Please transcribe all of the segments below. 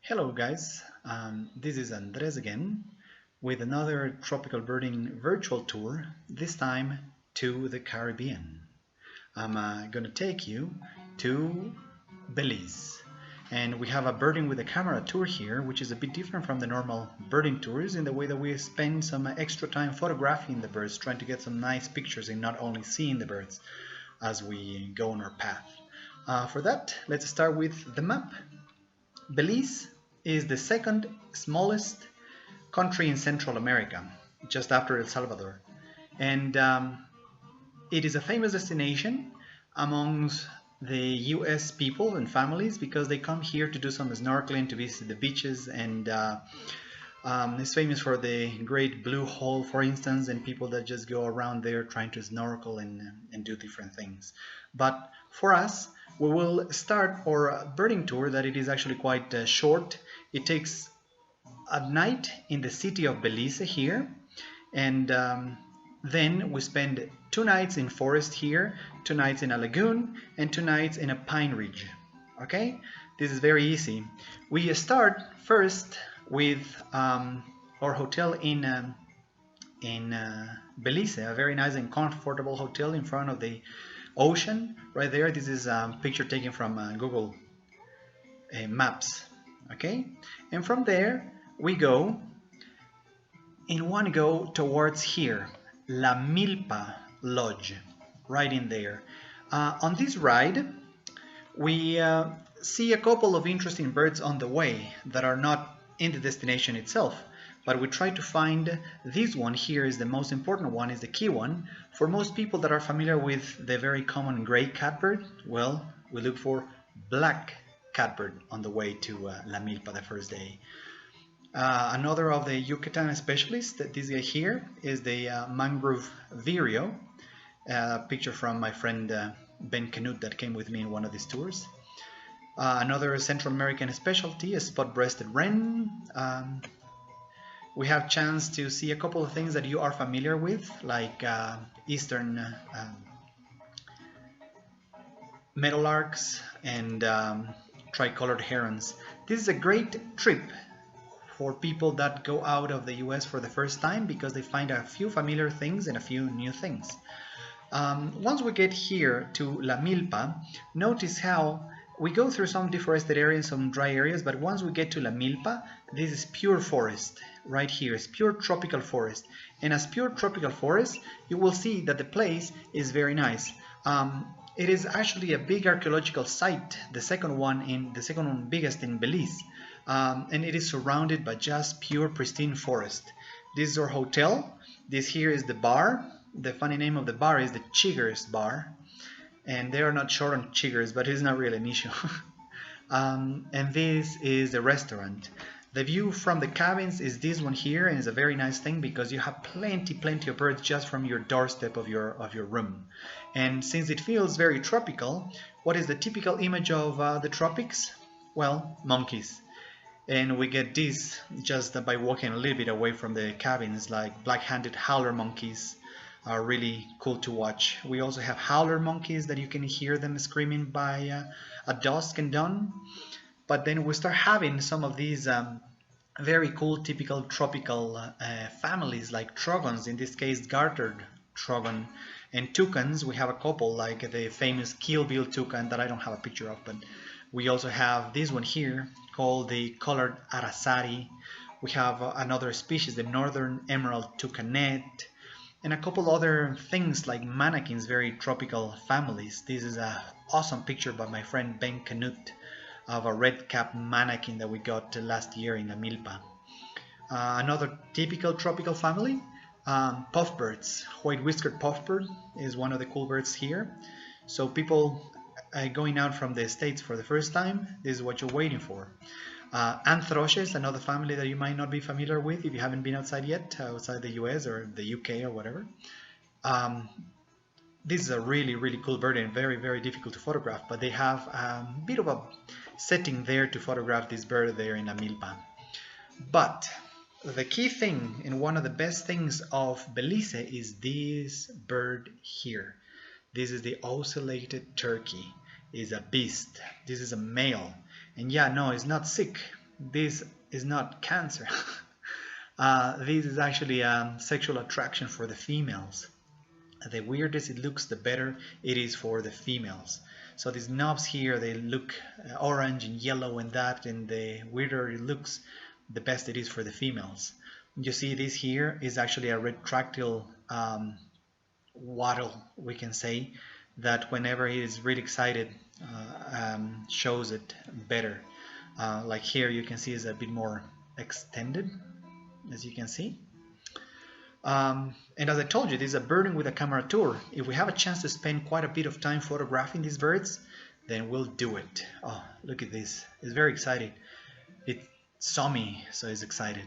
Hello guys, this is Andres again with another tropical birding virtual tour, this time to the Caribbean. I'm going to take you to Belize. And we have a birding with a camera tour here, which is a bit different from the normal birding tours in the way that we spend some extra time photographing the birds, trying to get some nice pictures and not only seeing the birds as we go on our path. For that, let's start with the map. Belize is the second smallest country in Central America, just after El Salvador. And it is a famous destination amongst the US people and families because they come here to do some snorkeling, to visit the beaches, and it's famous for the Great Blue Hole, for instance, and people that just go around there trying to snorkel and do different things. But for us, we will start our birding tour that it is actually quite short. It takes a night in the city of Belize here, and then we spend 2 nights in forest here, 2 nights in a lagoon, and 2 nights in a pine ridge. Okay, this is very easy. We start first with our hotel in Belize, a very nice and comfortable hotel in front of the ocean right there. This is a picture taken from Google Maps. Okay, and from there we go in one go towards here, La Milpa Lodge, right in there. On this ride we see a couple of interesting birds on the way that are not in the destination itself, but we try to find this one here is the most important one, is the key one. For most people that are familiar with the very common gray catbird, well, we look for black catbird on the way to La Milpa the first day. Another of the Yucatan specialists, this guy here, is the mangrove vireo, picture from my friend Ben Canute that came with me in one of these tours. Another Central American specialty is spot-breasted wren. We have chance to see a couple of things that you are familiar with, like eastern meadowlarks and tricolored herons. This is a great trip for people that go out of the US for the first time because they find a few familiar things and a few new things. Once we get here to La Milpa, notice how we go through some deforested areas, some dry areas, but once we get to La Milpa, this is pure forest. Right here is pure tropical forest. And as pure tropical forest, you will see that the place is very nice. It is actually a big archaeological site, the second one biggest in Belize. And it is surrounded by just pure pristine forest. This is our hotel. This here is the bar. The funny name of the bar is the Chiggers Bar. And they are not short on chiggers, but it's not really an issue. And this is the restaurant. The view from the cabins is this one here, and it's a very nice thing because you have plenty of birds just from your doorstep of your room. And since it feels very tropical, what is the typical image of the tropics? Well, monkeys. And we get this just by walking a little bit away from the cabins, like black-handed howler monkeys are really cool to watch. We also have howler monkeys that you can hear them screaming by at dusk and dawn. But then we start having some of these very cool typical tropical families like trogons, in this case gartered trogon, and toucans. We have a couple like the famous Kill Bill toucan that I don't have a picture of, but we also have this one here called the colored aracari. We have another species, the northern emerald toucanet, and a couple other things like manakins, very tropical families. This is an awesome picture by my friend Ben Canute of a red-capped manakin that we got last year in La Milpa. Another typical tropical family, puffbirds. White-whiskered puffbird is one of the cool birds here. So people going out from the States for the first time, this is what you're waiting for. Anthroshes, another family that you might not be familiar with if you haven't been outside yet, outside the US or the UK or whatever. This is a really cool bird and very difficult to photograph, but they have a bit of a setting there to photograph this bird there in La Milpa. But the key thing and one of the best things of Belize is this bird here. This is the ocellated turkey. It's a beast. This is a male. And yeah, no, it's not sick. this is not cancer. This is actually sexual attraction for the females. The weirdest it looks, the better it is for the females. So these knobs here, they look orange and yellow and that, and the weirder it looks, the best it is for the females. You see this here is actually a retractile wattle, we can say, that whenever he is really excited, shows it better. Like here you can see is a bit more extended, as you can see. And as I told you, this is a birding with a camera tour. If we have a chance to spend quite a bit of time photographing these birds, then we'll do it. Oh, look at this. It's very exciting. It saw me, so it's excited.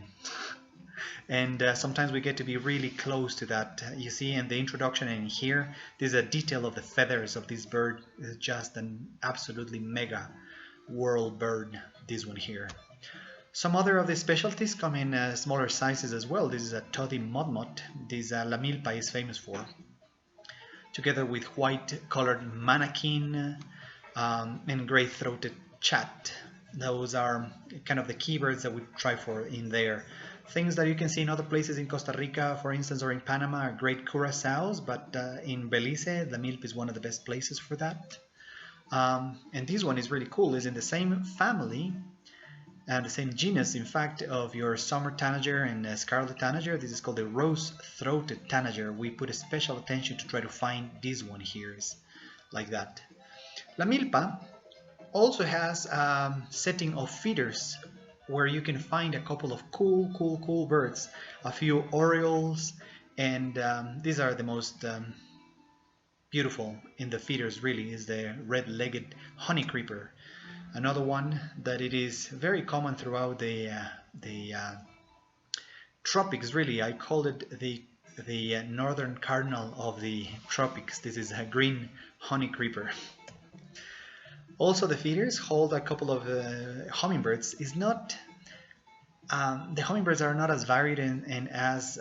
And sometimes we get to be really close to that. You see in the introduction and here, there's a detail of the feathers of this bird. It's just an absolutely mega world bird, this one here. Some other of the specialties come in smaller sizes as well. This is a toddy mudmot. This La Milpa is famous for. Together with white colored mannakin and gray-throated chat. Those are kind of the keywords that we try for in there. Things that you can see in other places in Costa Rica, for instance, or in Panama are great curassows, but in Belize, La Milpa is one of the best places for that. And this one is really cool. It's in the same family, the same genus, in fact, of your summer tanager and scarlet tanager. This is called the rose-throated tanager. We put a special attention to try to find this one here, like that. La Milpa also has a setting of feeders where you can find a couple of cool birds, a few orioles, and these are the most beautiful in the feeders. Really is the red-legged honey creeper. Another one that it is very common throughout the tropics. Really, I call it the northern cardinal of the tropics. This is a green honey creeper. Also, the feeders hold a couple of hummingbirds. It's not the hummingbirds are not as varied and as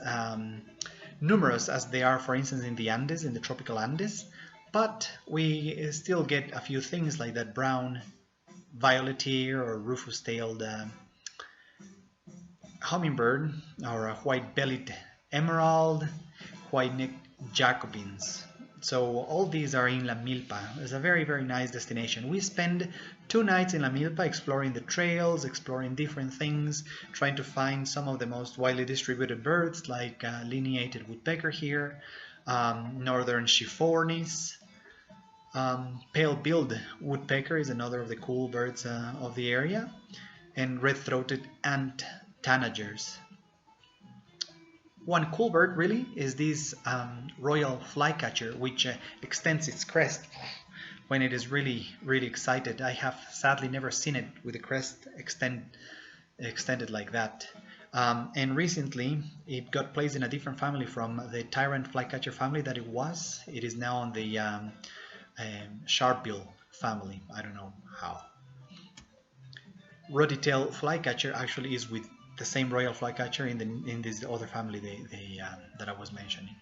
numerous as they are, for instance, in the Andes, in the tropical Andes. But we still get a few things like that brown violet ear or rufous-tailed hummingbird, or a white-bellied emerald, white-necked Jacobins. So all these are in La Milpa. It's a very, very nice destination. We spend 2 nights in La Milpa exploring the trails, exploring different things, trying to find some of the most widely distributed birds like lineated woodpecker here, northern chiffornis, pale-billed woodpecker is another of the cool birds of the area, and red-throated ant tanagers. One cool bird really is this royal flycatcher, which extends its crest when it is really, really excited. I have sadly never seen it with the crest extended like that. And recently it got placed in a different family from the tyrant flycatcher family that it was. It is now on the sharpbill family. I don't know how. Ruddy-tailed flycatcher actually is with the same royal flycatcher in this other family that I was mentioning.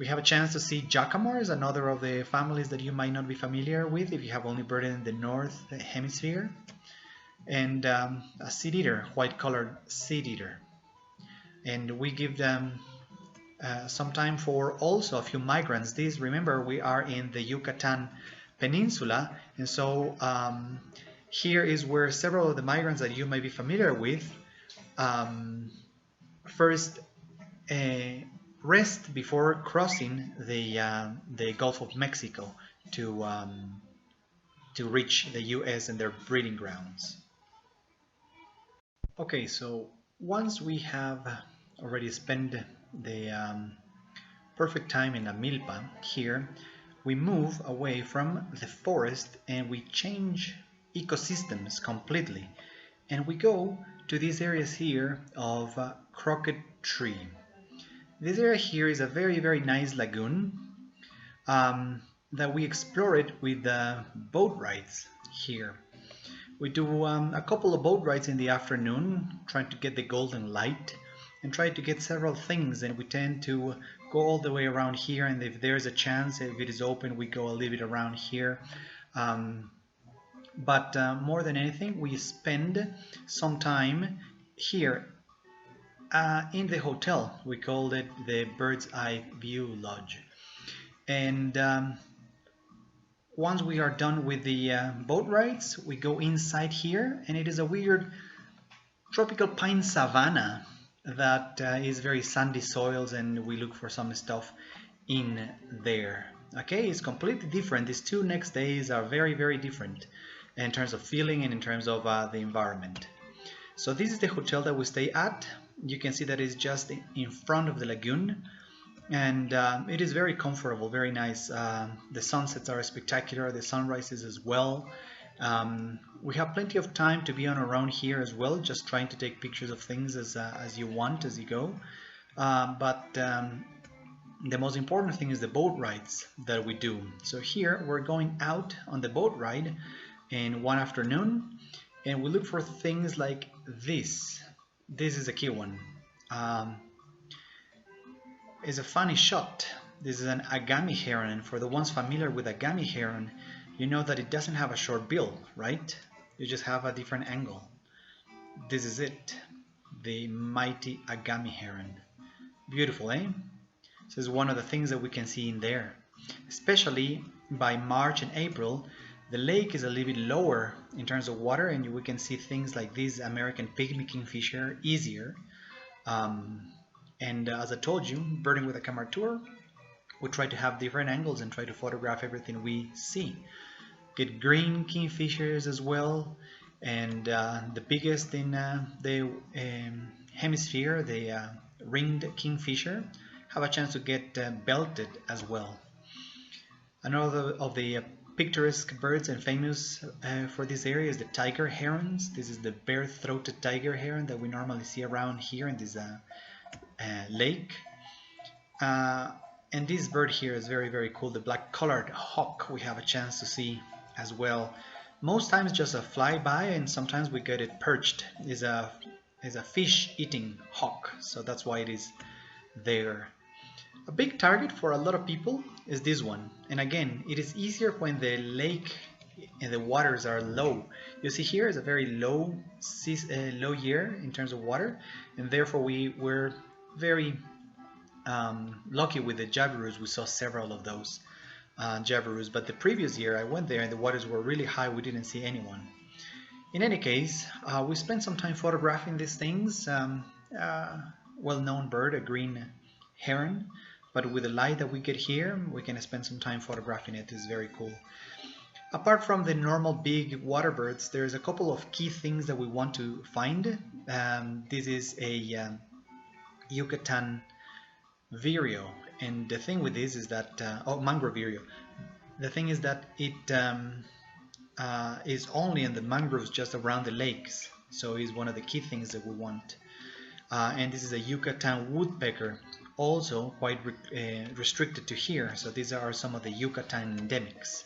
We have a chance to see jacamars, another of the families that you might not be familiar with if you have only birded in the north hemisphere, and a seed eater, white-colored seed eater. And we give them some time for also a few migrants. These, remember, we are in the Yucatan Peninsula, and so here is where several of the migrants that you may be familiar with first rest before crossing the Gulf of Mexico to reach the U.S. and their breeding grounds. Okay, so once we have already spent the perfect time in La Milpa here, we move away from the forest and we change ecosystems completely, and we go to these areas here of Crooked Tree. This area here is a very, very nice lagoon that we explore it with boat rides here. We do a couple of boat rides in the afternoon, trying to get the golden light and try to get several things, and we tend to go all the way around here, and if there's a chance, if it is open, we go a little bit around here. But more than anything, we spend some time here in the hotel. We called it the Bird's Eye View Lodge. And once we are done with the boat rides, we go inside here, and it is a weird tropical pine savanna that is very sandy soils, and we look for some stuff in there. Okay, it's completely different. These two next days are very, very different in terms of feeling and in terms of the environment. So this is the hotel that we stay at. You can see that it's just in front of the lagoon, and it is very comfortable, very nice. The sunsets are spectacular, the sunrises as well. We have plenty of time to be on around here as well, just trying to take pictures of things as you want, as you go. But the most important thing is the boat rides that we do. So here we're going out on the boat ride in one afternoon, and we look for things like this. This is a key one. It's a funny shot. This is an agami heron, and for the ones familiar with agami heron, you know that it doesn't have a short bill, right? You just have a different angle. This is it, the mighty agami heron. Beautiful, eh? So it's one of the things that we can see in there. Especially by March and April, the lake is a little bit lower in terms of water, and we can see things like this American pygmy kingfisher easier. And as I told you, birding with a camera tour, we try to have different angles and try to photograph everything we see. Get green kingfishers as well, and the biggest in the hemisphere, the ringed kingfisher, have a chance to get belted as well. Another of the picturesque birds and famous for this area is the tiger herons. This is the bare-throated tiger heron that we normally see around here in this lake. And this bird here is very, very cool. The black-colored hawk we have a chance to see as well. Most times just a flyby, and sometimes we get it perched. It's a fish-eating hawk, so that's why it is there. A big target for a lot of people is this one. And again, it is easier when the lake and the waters are low. You see here is a very low year in terms of water, and therefore we were very lucky with the jabiroos. We saw several of those jabiroos, but the previous year I went there and the waters were really high. We didn't see anyone. In any case, we spent some time photographing these things. Well-known bird, a green heron, but with the light that we get here, we can spend some time photographing it. It's very cool. Apart from the normal big water birds, there's a couple of key things that we want to find. This is a Yucatan vireo, and the thing with this is that mangrove vireo. The thing is that it is only in the mangroves just around the lakes, so it's one of the key things that we want. And this is a Yucatan woodpecker, also quite restricted to here, so these are some of the Yucatan endemics.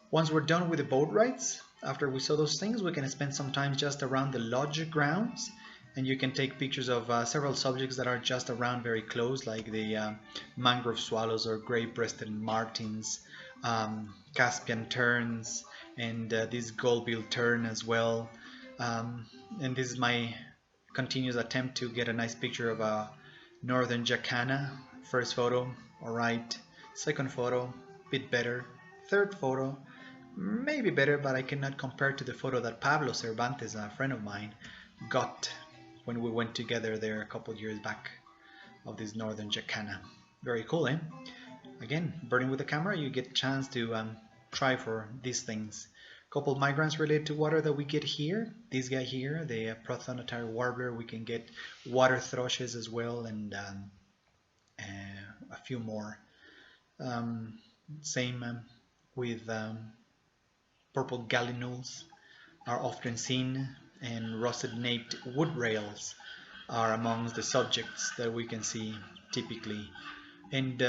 Once we're done with the boat rides, after we saw those things, we can spend some time just around the lodge grounds, and you can take pictures of several subjects that are just around very close, like the mangrove swallows or gray-breasted martins, Caspian terns, and this gold-billed tern as well. And this is my continuous attempt to get a nice picture of a northern jacana. First photo, alright. Second photo, bit better. Third photo, maybe better, but I cannot compare to the photo that Pablo Cervantes, a friend of mine, got when we went together there a couple years back of this northern jacana. Very cool, eh? Again, birding with the camera, you get a chance to try for these things. Couple migrants related to water that we get here. This guy here, the prothonotary warbler, we can get water thrushes as well, and a few more. Same with purple gallinules are often seen, and russet-naped wood rails are amongst the subjects that we can see typically. And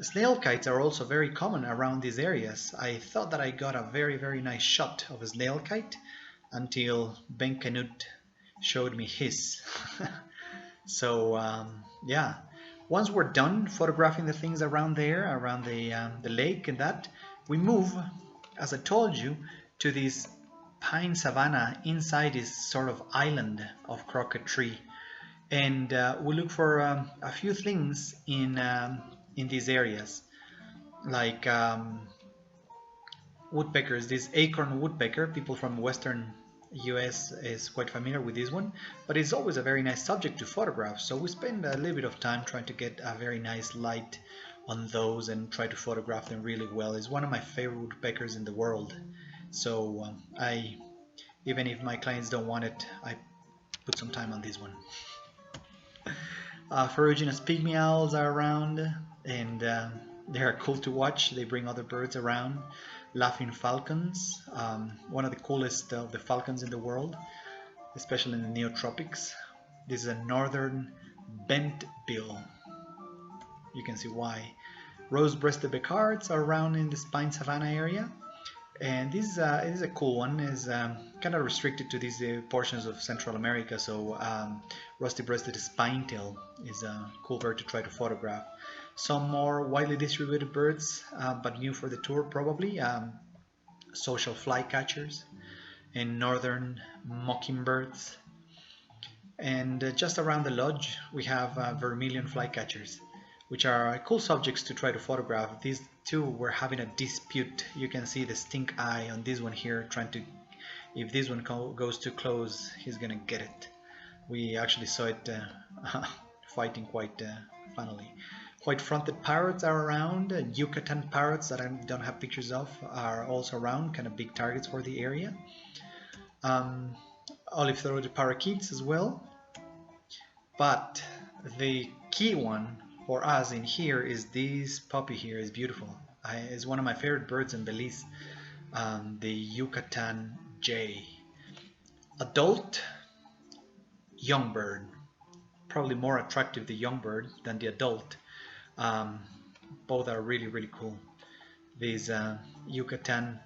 snail kites are also very common around these areas. I thought that I got a very, very nice shot of a snail kite until Ben Canute showed me his. So yeah, once we're done photographing the things around there, around the lake and that, we move, as I told you, to this pine savanna inside this sort of island of croquet tree, and we look for a few things in these areas, like woodpeckers. This acorn woodpecker, people from western US is quite familiar with this one, but it's always a very nice subject to photograph, so we spend a little bit of time trying to get a very nice light on those and try to photograph them really well. It's one of my favorite woodpeckers in the world, so I, even if my clients don't want it, I put some time on this one. Ferruginous pygmy owls are around, and they are cool to watch. They bring other birds around. Laughing falcons, one of the coolest of the falcons in the world, especially in the neotropics. This is a northern bent bill. You can see why. Rose-breasted beccards are around in this pine savanna area, and this is a cool one. Is kind of restricted to these portions of Central America. So rusty-breasted spinetail is a cool bird to try to photograph. Some more widely distributed birds, but new for the tour probably. Social flycatchers and northern mockingbirds. And just around the lodge we have vermilion flycatchers, which are cool subjects to try to photograph. These two were having a dispute. You can see the stink eye on this one here, trying to, if this one goes too close, he's gonna get it. We actually saw it fighting quite funnily. White-fronted parrots are around. Yucatan parrots that I don't have pictures of are also around, kind of big targets for the area. Olive-throated parakeets as well. But the key one for us in here is this puppy here. Is beautiful. It's one of my favorite birds in Belize, the Yucatan jay. Adult young bird. Probably more attractive the young bird than the adult. Both are really cool. These Yucatan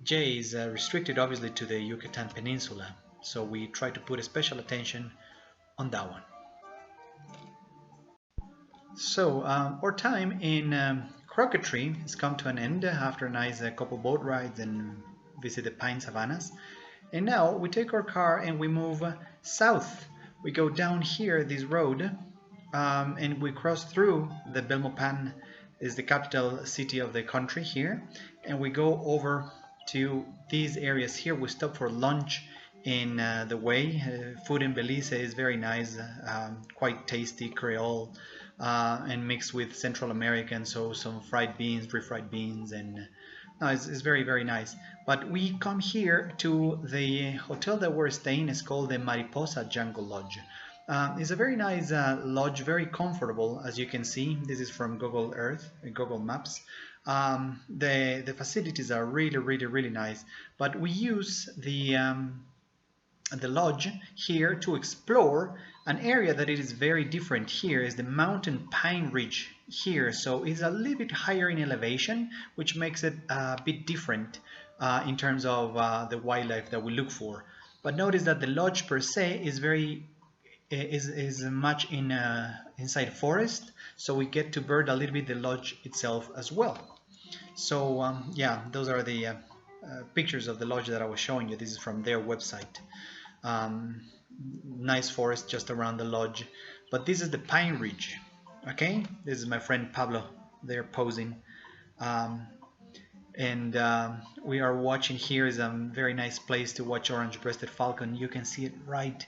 jay is restricted obviously to the Yucatan Peninsula, so we try to put a special attention on that one. So our time in croquetry has come to an end after a nice couple boat rides and visit the pine savannas, and now we take our car and we move south. We go down here this road, and we cross through the Belmopan, is the capital city of the country here, and we go over to these areas here. We stop for lunch in the way. Food in Belize is very nice, quite tasty, Creole, and mixed with Central American, so some fried beans, refried beans, and no, it's very nice. But we come here to the hotel that we're staying. It's called the Mariposa Jungle Lodge. It's a very nice lodge, very comfortable, as you can see. This is from Google Earth, Google Maps. The facilities are really nice, but we use the lodge here to explore an area that it is very different. Here is the mountain pine ridge here, so it's a little bit higher in elevation, which makes it a bit different in terms of the wildlife that we look for. But notice that the lodge per se is much inside forest, so we get to bird a little bit the lodge itself as well. So yeah, those are the pictures of the lodge that I was showing you. This is from their website. Nice forest just around the lodge, but this is the pine ridge. Okay, this is my friend Pablo there posing, and we are watching. Here is a very nice place to watch orange-breasted falcon. You can see it right.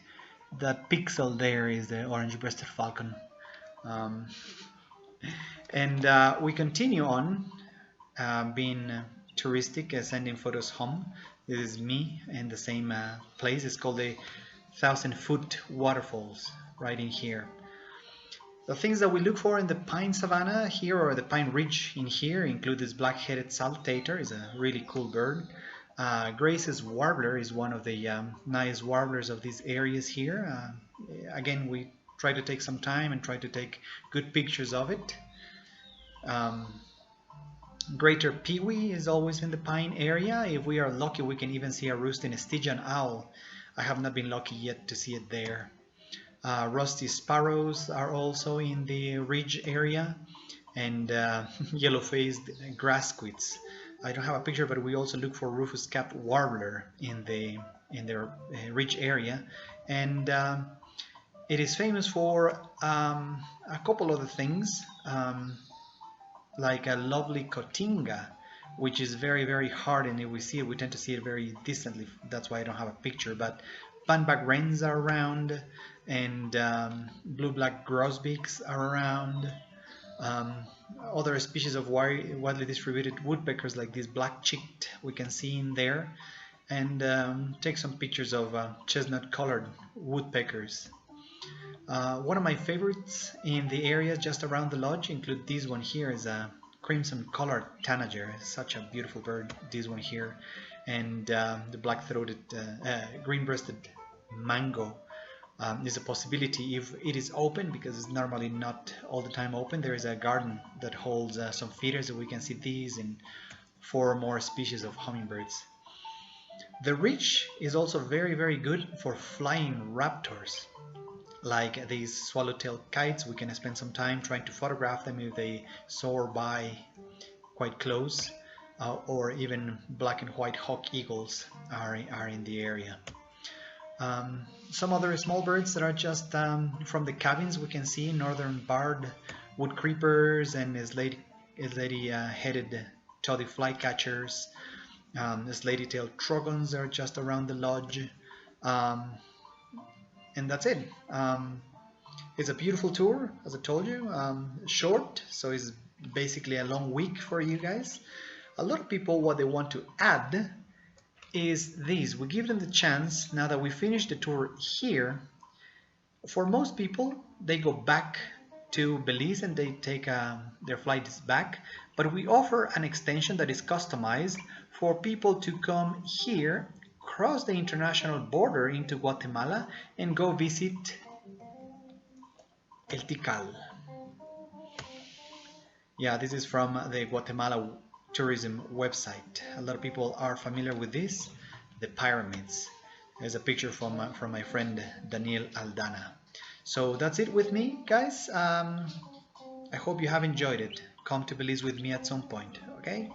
That pixel there is the orange-breasted falcon. And we continue on being touristic, sending photos home. This is me in the same place. It's called the 1,000-foot waterfalls right in here. The things that we look for in the pine savanna here, or the pine ridge in here, include this black-headed saltator. Is a really cool bird. Grace's warbler is one of the nice warblers of these areas here. Again, we try to take some time and try to take good pictures of it. Greater peewee is always in the pine area. If we are lucky, we can even see a roosting Stygian owl. I have not been lucky yet to see it there. Rusty sparrows are also in the ridge area, and yellow-faced grass squirts. I don't have a picture, but we also look for rufous capped warbler in their ridge area, and it is famous for a couple other things, like a lovely cotinga, which is very, very hard, and if we see it, we tend to see it very distantly. That's why I don't have a picture. But bandback wrens are around, and blue-black grosbeaks are around. Other species of widely distributed woodpeckers, like this black-cheeked, we can see in there, and take some pictures of chestnut-colored woodpeckers. One of my favorites in the area just around the lodge include this one here, is a crimson-colored tanager. Such a beautiful bird, this one here, and the black-throated, green-breasted mango. Is a possibility if it is open, because it's normally not all the time open. There is a garden that holds some feeders, so we can see these and 4 more species of hummingbirds. The ridge is also very, very good for flying raptors, like these swallowtail kites. We can spend some time trying to photograph them if they soar by quite close, or even black and white hawk eagles are in the area. Some other small birds that are just from the cabins, we can see northern barred wood creepers and slaty-headed toddy flycatchers. The slaty-tailed trogons are just around the lodge, and that's it. It's a beautiful tour, as I told you, short, so it's basically a long week for you guys. A lot of people, what they want to add is this. We give them the chance, now that we finish the tour here. For most people, they go back to Belize and they take their flights back, but we offer an extension that is customized for people to come here, cross the international border into Guatemala, and go visit El Tikal. Yeah, this is from the Guatemala tourism website. A lot of people are familiar with this, the pyramids. There's a picture from my friend Daniel Aldana. So that's it with me, guys. I hope you have enjoyed it. Come to Belize with me at some point, okay?